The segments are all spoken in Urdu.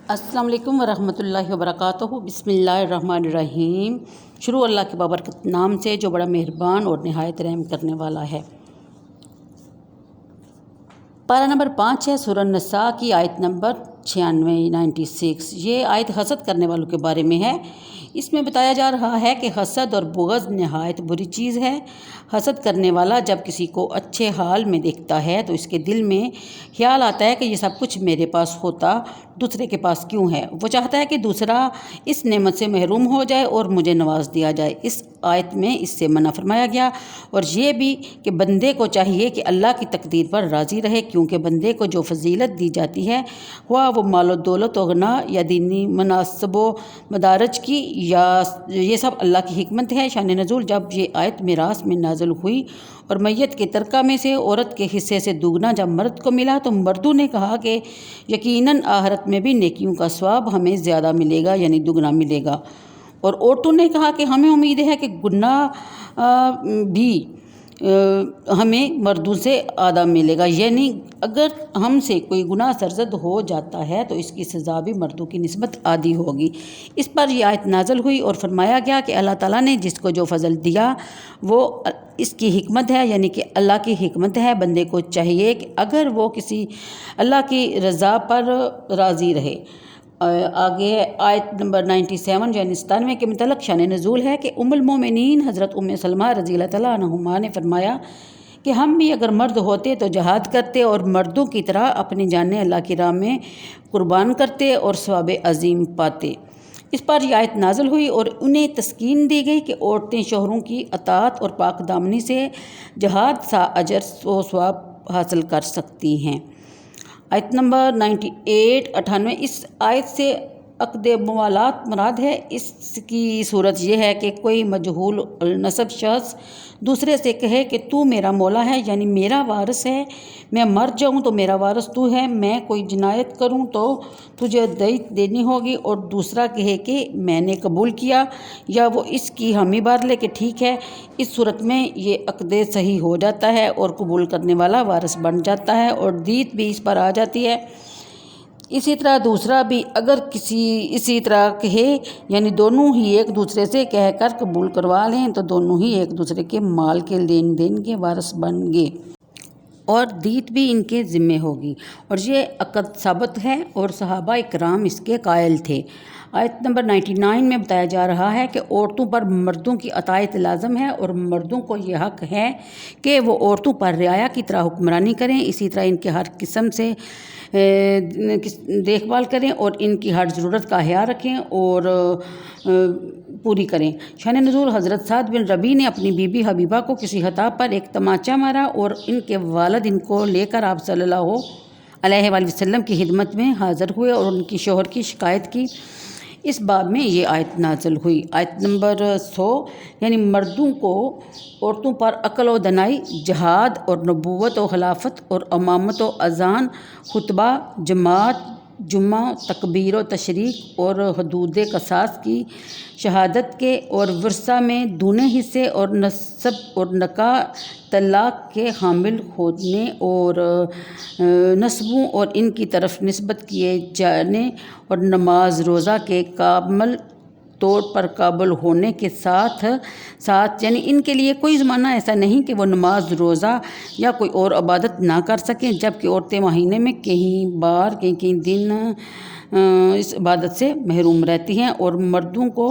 السلام علیکم ورحمۃ اللہ وبرکاتہ۔ بسم اللہ الرحمن الرحیم۔ شروع اللہ کے بابرکت نام سے جو بڑا مہربان اور نہایت رحم کرنے والا ہے۔ پارہ نمبر 5 ہے سورہ النساء کی آیت نمبر 96۔ یہ آیت حسد کرنے والوں کے بارے میں ہے۔ اس میں بتایا جا رہا ہے کہ حسد اور بغض نہایت بری چیز ہے۔ حسد کرنے والا جب کسی کو اچھے حال میں دیکھتا ہے تو اس کے دل میں خیال آتا ہے کہ یہ سب کچھ میرے پاس ہوتا دوسرے کے پاس کیوں ہے۔ وہ چاہتا ہے کہ دوسرا اس نعمت سے محروم ہو جائے اور مجھے نواز دیا جائے۔ اس آیت میں اس سے منع فرمایا گیا، اور یہ بھی کہ بندے کو چاہیے کہ اللہ کی تقدیر پر راضی رہے، کیونکہ بندے کو جو فضیلت دی جاتی ہے وہ مال و دولت و غنا یا دینی مناصب و مدارج کی، یا یہ سب اللہ کی حکمت ہے۔ شان نزول: جب یہ آیت میراث میں نازل ہوئی اور میت کے ترکہ میں سے عورت کے حصے سے دوگنا جب مرد کو ملا تو مردوں نے کہا کہ یقیناً آخرت میں بھی نیکیوں کا ثواب ہمیں زیادہ ملے گا، یعنی دوگنا ملے گا، اور عورتوں نے کہا کہ ہمیں امید ہے کہ گناہ بھی ہمیں مردوں سے آدھا ملے گا، یعنی اگر ہم سے کوئی گناہ سرزد ہو جاتا ہے تو اس کی سزا بھی مردوں کی نسبت آدھی ہوگی۔ اس پر یہ آیت نازل ہوئی اور فرمایا گیا کہ اللہ تعالیٰ نے جس کو جو فضل دیا وہ اس کی حکمت ہے، یعنی کہ اللہ کی حکمت ہے۔ بندے کو چاہیے کہ اگر وہ کسی اللہ کی رضا پر راضی رہے۔ آگے آیت نمبر 97 یعنی 97 کے متعلق شان نزول ہے کہ ام المومنین حضرت ام سلمہ رضی اللہ تعالیٰ عنہما نے فرمایا کہ ہم بھی اگر مرد ہوتے تو جہاد کرتے اور مردوں کی طرح اپنی جانیں اللہ کی راہ میں قربان کرتے اور ثواب عظیم پاتے۔ اس پر یہ آیت نازل ہوئی اور انہیں تسکین دی گئی کہ عورتیں شوہروں کی اطاعت اور پاک دامنی سے جہاد سا اجر و ثواب حاصل کر سکتی ہیں۔ آیت نمبر 98 اس آیت سے عقد موالات مراد ہے۔ اس کی صورت یہ ہے کہ کوئی مجہول النسب شخص دوسرے سے کہے کہ تو میرا مولا ہے، یعنی میرا وارث ہے، میں مر جاؤں تو میرا وارث تو ہے، میں کوئی جنایت کروں تو تجھے دیت دینی ہوگی، اور دوسرا کہے کہ میں نے قبول کیا، یا وہ اس کی حامی بھر لے کہ ٹھیک ہے۔ اس صورت میں یہ عقد صحیح ہو جاتا ہے اور قبول کرنے والا وارث بن جاتا ہے اور دیت بھی اس پر آ جاتی ہے۔ اسی طرح دوسرا بھی اگر اسی طرح کہے، یعنی دونوں ہی ایک دوسرے سے کہہ کر قبول کروا لیں تو دونوں ہی ایک دوسرے کے مال کے لین دین کے وارث بن گے اور دیت بھی ان کے ذمے ہوگی، اور یہ عقد ثابت ہے اور صحابہ اکرام اس کے قائل تھے۔ آیت نمبر 99 میں بتایا جا رہا ہے کہ عورتوں پر مردوں کی اطاعت لازم ہے اور مردوں کو یہ حق ہے کہ وہ عورتوں پر رعایا کی طرح حکمرانی کریں، اسی طرح ان کے ہر قسم سے دیکھ بھال کریں اور ان کی ہر ضرورت کا خیال رکھیں اور پوری کریں۔ شان نزول: حضرت سعد بن ربیع نے اپنی بی بی حبیبہ کو کسی خطا پر ایک تمانچہ مارا اور ان کے والد ان کو لے کر آپ صلی اللہ علیہ وآلہ وسلم کی خدمت میں حاضر ہوئے اور ان کی شوہر کی شکایت کی۔ اس باب میں یہ آیت نازل ہوئی۔ آیت نمبر 100 یعنی مردوں کو عورتوں پر عقل و دانائی، جہاد اور نبوت و خلافت اور امامت و اذان، خطبہ، جماعت، جمعہ، تکبیر و تشریق اور حدود قصاص کی شہادت کے اور ورثہ میں دونے حصے اور نسب اور نکاح، طلاق کے حامل ہونے اور نسبوں اور ان کی طرف نسبت کیے جانے اور نماز روزہ کے کامل طور پر قابل ہونے کے ساتھ یعنی ان کے لیے کوئی زمانہ ایسا نہیں کہ وہ نماز روزہ یا کوئی اور عبادت نہ کر سکیں، جبکہ عورتیں مہینے میں کہیں بار کہیں دن اس عبادت سے محروم رہتی ہیں، اور مردوں کو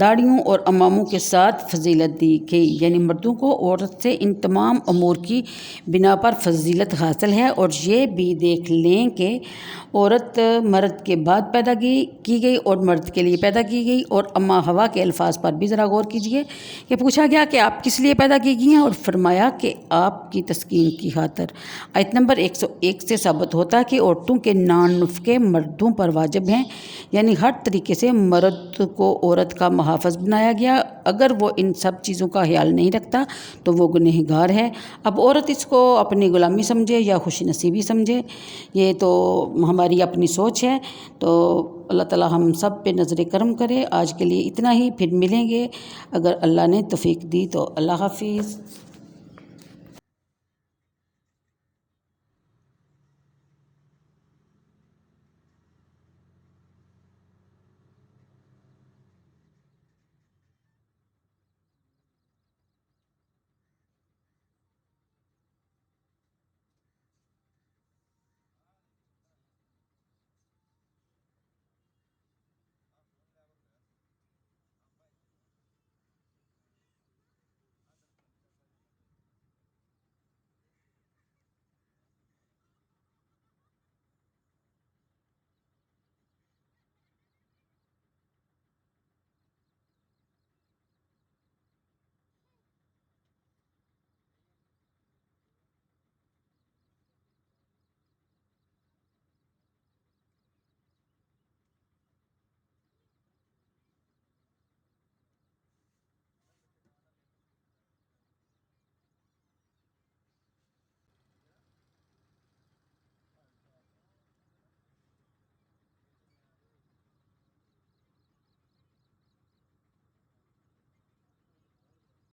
داڑھیوں اور اماموں کے ساتھ فضیلت دی گئی، یعنی مردوں کو عورت سے ان تمام امور کی بنا پر فضیلت حاصل ہے۔ اور یہ بھی دیکھ لیں کہ عورت مرد کے بعد پیدا کی گئی اور مرد کے لیے پیدا کی گئی، اور اماں حوا کے الفاظ پر بھی ذرا غور کیجیے کہ پوچھا گیا کہ آپ کس لیے پیدا کی گئی ہیں، اور فرمایا کہ آپ کی تسکین کی خاطر۔ آیت نمبر 101 سے ثابت ہوتا ہے کہ عورتوں کے نان نفقے مردوں پر واجب ہیں، یعنی ہر طریقے سے مرد کو عورت کا محافظ بنایا گیا، اگر وہ ان سب چیزوں کا خیال نہیں رکھتا تو وہ گنہگار ہے۔ اب عورت اس کو اپنی غلامی سمجھے یا خوش نصیبی سمجھے، یہ تو ہماری اپنی سوچ ہے۔ تو اللہ تعالیٰ ہم سب پہ نظر کرم کرے۔ آج کے لیے اتنا ہی، پھر ملیں گے اگر اللہ نے توفیق دی تو۔ اللہ حافظ۔